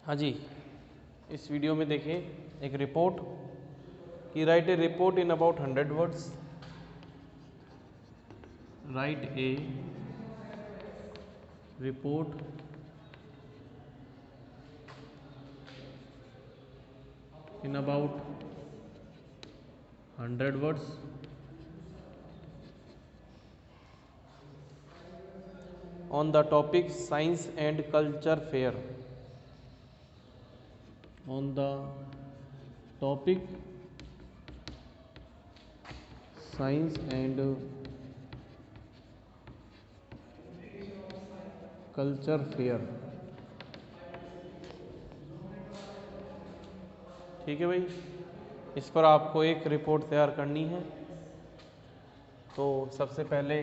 हाँ जी, इस वीडियो में देखें एक रिपोर्ट कि right A report in about 100 words. Right A report in about 100 words on the topic science and culture fair. On the topic science and culture fair. ठीक है भाई, इस पर आपको एक रिपोर्ट तैयार करनी है। तो सबसे पहले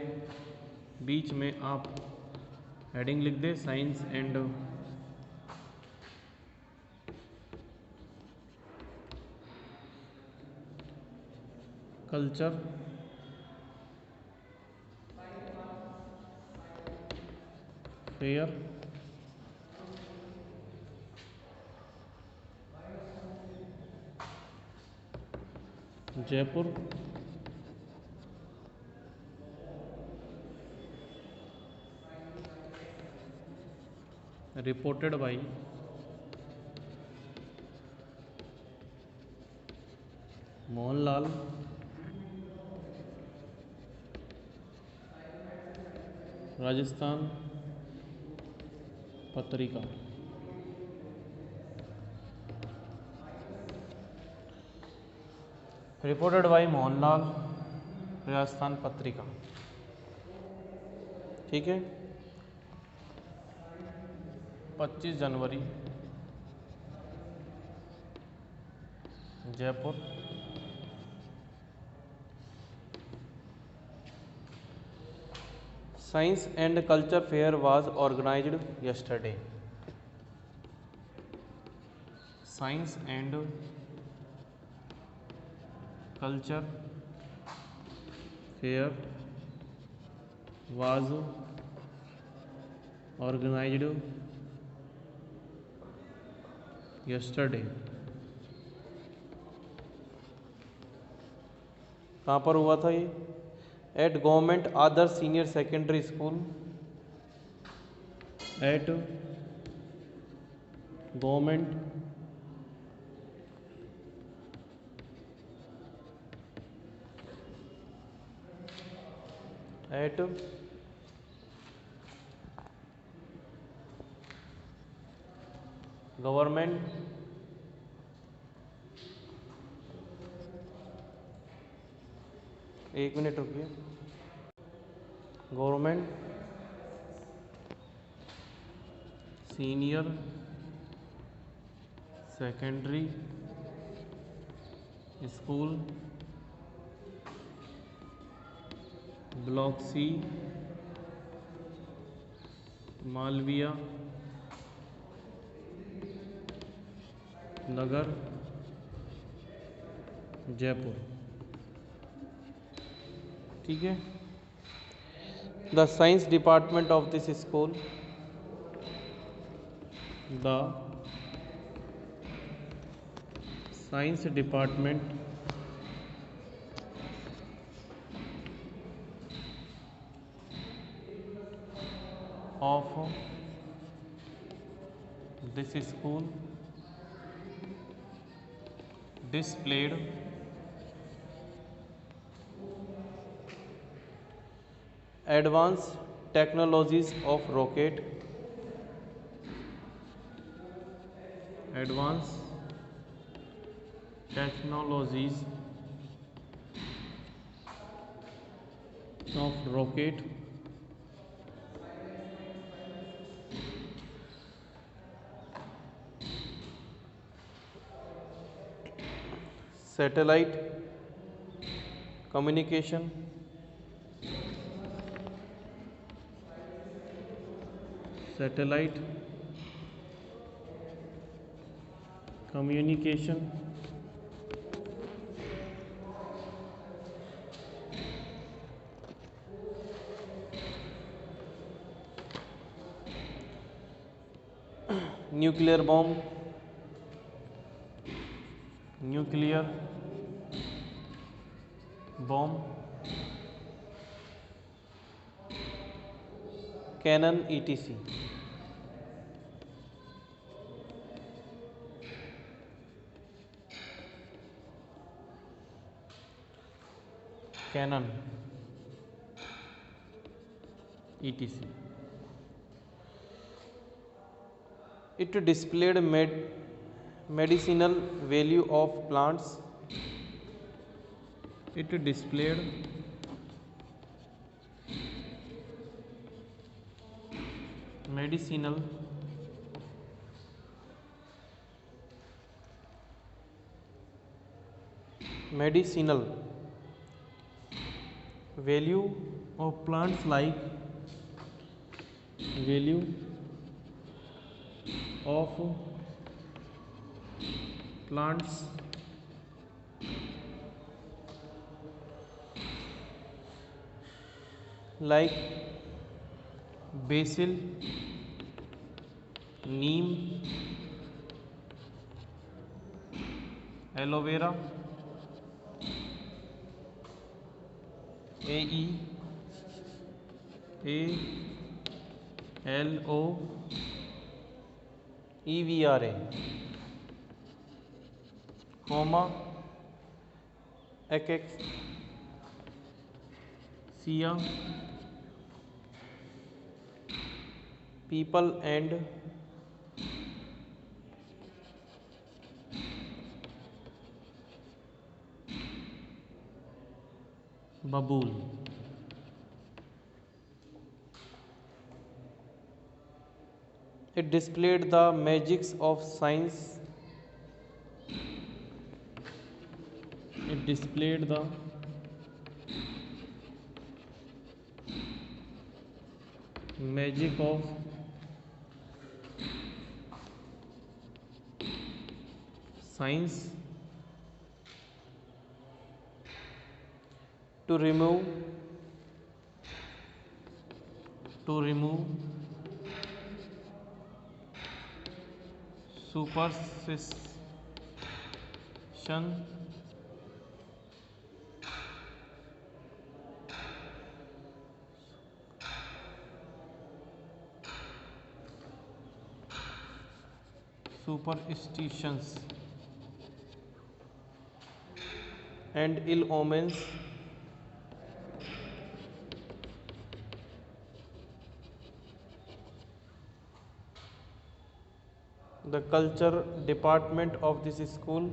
बीच में आप हेडिंग लिख दें science and culture fair Jaipur reported by Mohanlal Rajasthan Patrika. Reported by Mohanlal Rajasthan Patrika. ठीक है, 25 January Jaipur. Science and culture fair was organised yesterday. Science and culture fair was organised yesterday. कहाँ पर हुआ था ये? At government Adarsh senior secondary school. At government at government एक minute रुकिए। Government senior secondary school block C Malviya Nagar Jaipur. ठीक है, the science department of this school, the science department of this school displayed advanced technologies of rocket, advanced technologies of rocket, satellite communication, satellite communication, nuclear bomb, nuclear bomb, cannon ETC. Cannon ETC. It displayed medicinal value of plants. It displayed medicinal value of plants like value of plants like basil, neem, aloe vera, AE, ALO, EVRA, coma, Acacia, people and babool. It displayed the magics of science. It displayed the magic of science to remove superstition superstitions and ill omens. The culture department of this school,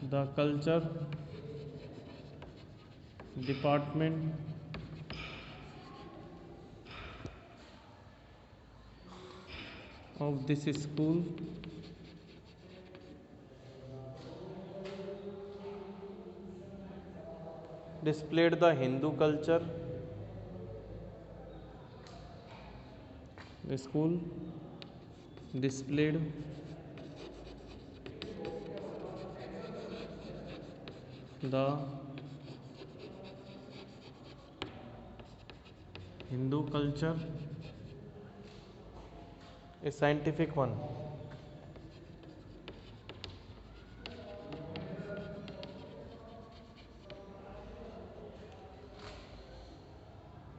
the culture department of this school displayed the Hindu culture. The school displayed the Hindu culture, a scientific one.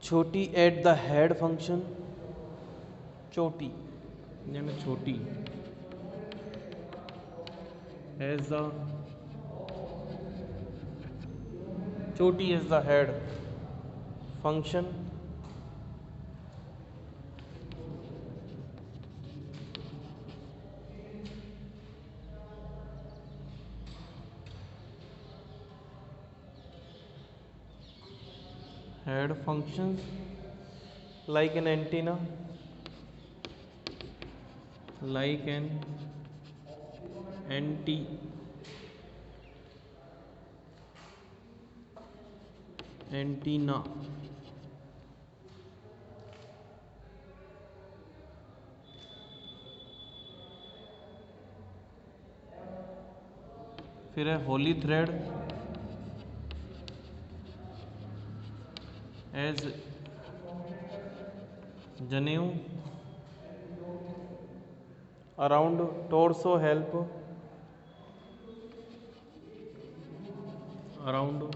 Choti at the head function. Choti, choti as the choti as the head function. Head functions like an antenna, like an antenna. फिर है Holi thread as जनेऊ, around torso help, around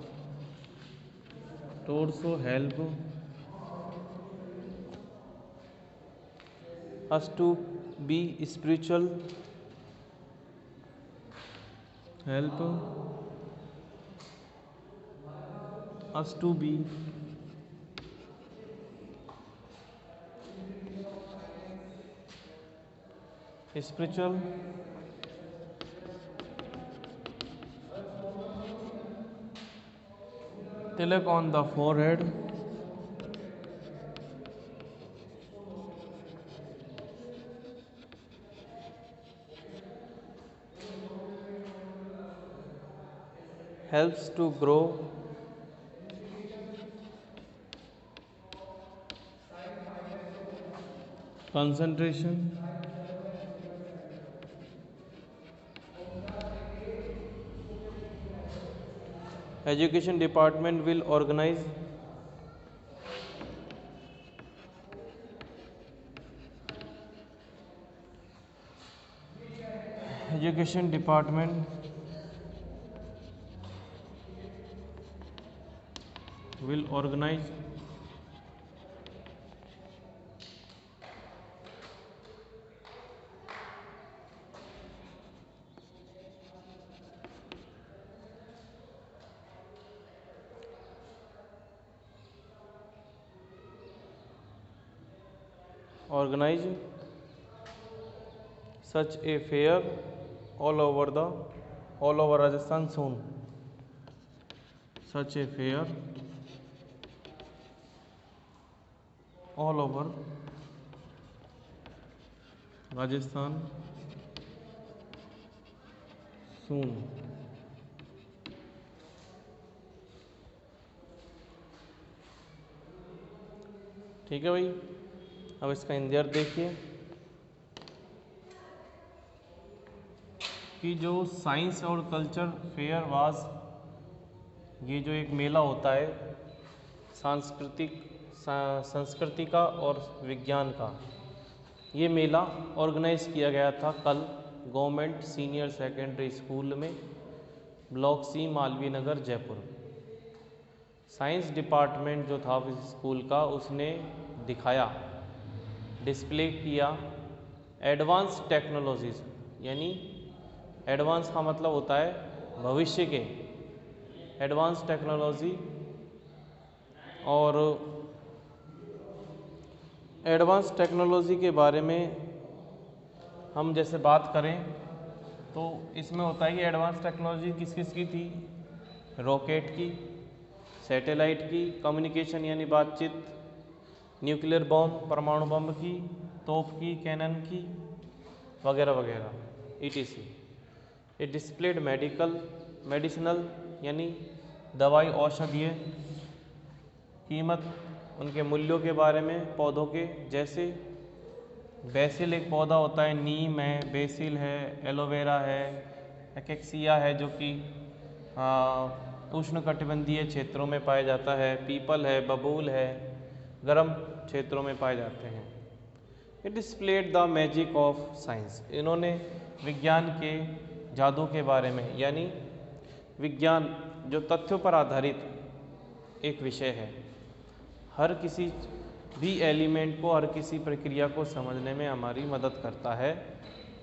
torso help us to be spiritual, help us to be spiritual, tilak on the forehead, helps to grow concentration, education department will organize education department will organize such a fair all over Rajasthan soon. Such a fair all over Rajasthan soon. ठीक है भाई, अब इसका हिंदी अर्थ देखिए कि जो science और culture fair was, ये जो एक मेला होता है संस्कृति का और विज्ञान का, ये मेला ऑर्गेनाइज किया गया था कल गवर्नमेंट सीनियर सेकेंडरी स्कूल में, block C, Malviya Nagar, Jaipur. Science department जो था स्कूल का, उसने दिखाया, डिस्प्ले किया एडवांस टेक्नोलॉजीज, यानी एडवांस का मतलब होता है भविष्य के, एडवांस टेक्नोलॉजी। और एडवांस टेक्नोलॉजी के बारे में हम जैसे बात करें तो इसमें होता है कि एडवांस टेक्नोलॉजी किस किस की थी, रॉकेट की, सैटेलाइट की, कम्युनिकेशन यानी बातचीत, न्यूक्लियर बॉम्ब, परमाणु बम की, तोप की, कैनन की, वगैरह वगैरह etc। ये डिस्प्लेड मेडिसिनल यानी दवाई, औषधीय, कीमत, उनके मूल्यों के बारे में, पौधों के, जैसे बेसिल एक पौधा होता है, नीम है, बेसिल है, एलोवेरा है, एक्सिया है जो कि उष्णकटिबंधीय क्षेत्रों में पाया जाता है, पीपल है, बबूल है, गर्म क्षेत्रों में पाए जाते हैं। It displayed the magic of science, इन्होंने विज्ञान के जादू के बारे में, यानी विज्ञान जो तथ्यों पर आधारित एक विषय है, हर किसी भी एलिमेंट को, हर किसी प्रक्रिया को समझने में हमारी मदद करता है।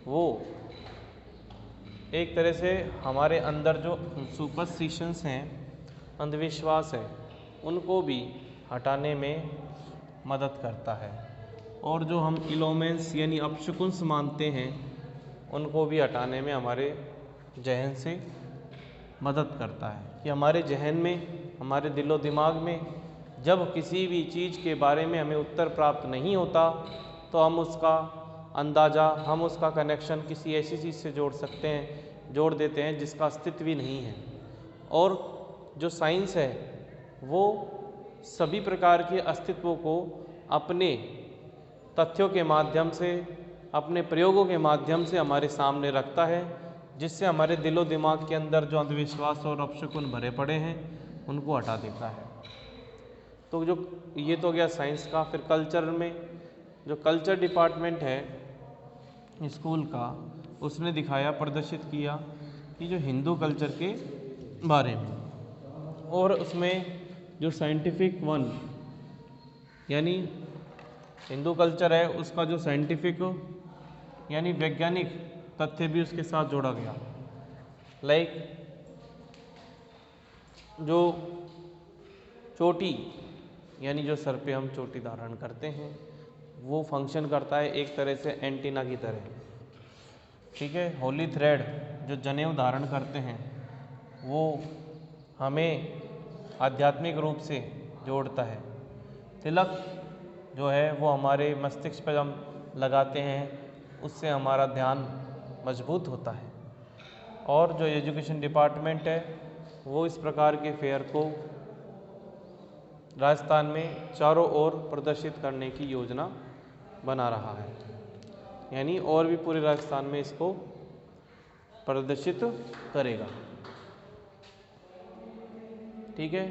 वो एक तरह से हमारे अंदर जो सुपरस्टिशंस हैं, अंधविश्वास है, उनको भी हटाने में मदद करता है। और जो हम इलोमेंस यानी अपशकुंस मानते हैं, उनको भी हटाने में हमारे जहन से मदद करता है। कि हमारे जहन में, हमारे दिलो दिमाग में जब किसी भी चीज़ के बारे में हमें उत्तर प्राप्त नहीं होता, तो हम उसका अंदाज़ा, हम उसका कनेक्शन किसी ऐसी चीज़ से जोड़ देते हैं जिसका अस्तित्व ही नहीं है। और जो साइंस है वो सभी प्रकार के अस्तित्वों को अपने तथ्यों के माध्यम से, अपने प्रयोगों के माध्यम से हमारे सामने रखता है, जिससे हमारे दिलो दिमाग के अंदर जो अंधविश्वास और अपशकुन भरे पड़े हैं उनको हटा देता है। तो जो ये तो गया साइंस का। फिर कल्चर में जो कल्चर डिपार्टमेंट है स्कूल का, उसने दिखाया, प्रदर्शित किया कि जो हिंदू कल्चर के बारे में, और उसमें जो साइंटिफिक वन यानी हिंदू कल्चर है उसका जो साइंटिफिक यानी वैज्ञानिक तथ्य भी उसके साथ जोड़ा गया। लाइक जो चोटी यानी जो सर पे हम चोटी धारण करते हैं वो फंक्शन करता है एक तरह से एंटीना की तरह, ठीक है। होली थ्रेड जो जनेऊ धारण करते हैं वो हमें आध्यात्मिक रूप से जोड़ता है। तिलक जो है वो हमारे मस्तिष्क पर हम लगाते हैं, उससे हमारा ध्यान मजबूत होता है। और जो एजुकेशन डिपार्टमेंट है वो इस प्रकार के फेयर को राजस्थान में चारों ओर प्रदर्शित करने की योजना बना रहा है, यानी और भी पूरे राजस्थान में इसको प्रदर्शित करेगा, ठीक है।